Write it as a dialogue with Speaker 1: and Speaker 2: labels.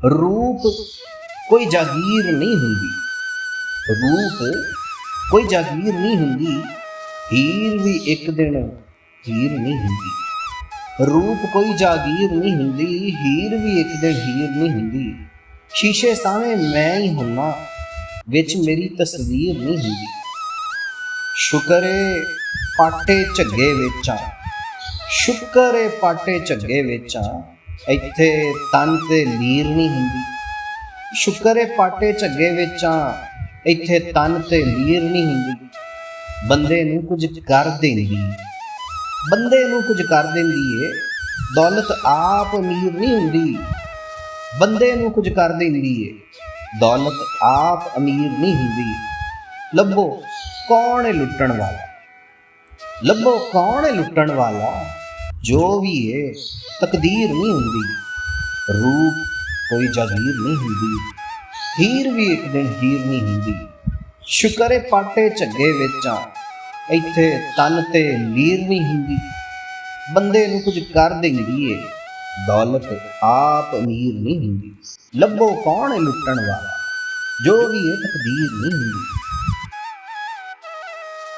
Speaker 1: रूप कोई जागीर नहीं हुंदी, रूप कोई जागीर नहीं हुंदी, हीर भी एक दिन हीर नहीं हुंदी। रूप कोई जागीर नहीं हुंदी, हीर भी एक दिन हीर नहीं हुंदी। शीशे सामने मैं ही हुन्ना, विच मेरी तस्वीर नहीं हुंदी। शुक्र ए पाटे झग्गे विच आ, शुक्र ए पाटे झग्गे विच आ, ਇੱਥੇ ਤਨ ਤੇ ਲੀਰ ਨਹੀਂ ਹੁੰਦੀ। ਸ਼ੁਕਰ ਏ ਪਾਟੇ ਝੱਗੇ ਵਿੱਚ ਆ, ਇੱਥੇ ਤਨ ਤੇ ਲੀਰ ਨਹੀਂ ਹੁੰਦੀ। ਬੰਦੇ ਨੂੰ ਕੁਝ ਕਰ ਦਿੰਦੀ, ਬੰਦੇ ਨੂੰ ਕੁਝ ਕਰ ਦਿੰਦੀ ਏ, ਦੌਲਤ ਆਪ ਅਮੀਰ ਨਹੀਂ ਹੁੰਦੀ। ਬੰਦੇ ਨੂੰ ਕੁਝ ਕਰ ਦਿੰਦੀ ਏ, ਦੌਲਤ ਆਪ ਅਮੀਰ ਨਹੀਂ ਹੁੰਦੀ। ਲੱਭੋ ਕੌਣ ਏ ਲੁੱਟਣ ਵਾਲਾ, ਲੱਭੋ ਕੌਣ ਏ ਲੁੱਟਣ ਵਾਲਾ, जो भी है तकदीर नहीं हुंदी। रूप कोई जागीर नहीं हुंदी, हीर भी एक दिन हीर नहीं हुंदी। शुक्र है पाटे झग्गे विच आ, इत्थे तन ते लीर नहीं हुंदी। बंदे नूं कुछ कर दिंदी है, दौलत आप अमीर नहीं हुंदी। लभो कौन है लुट्टण वाला, जो भी है तकदीर नहीं हुंदी।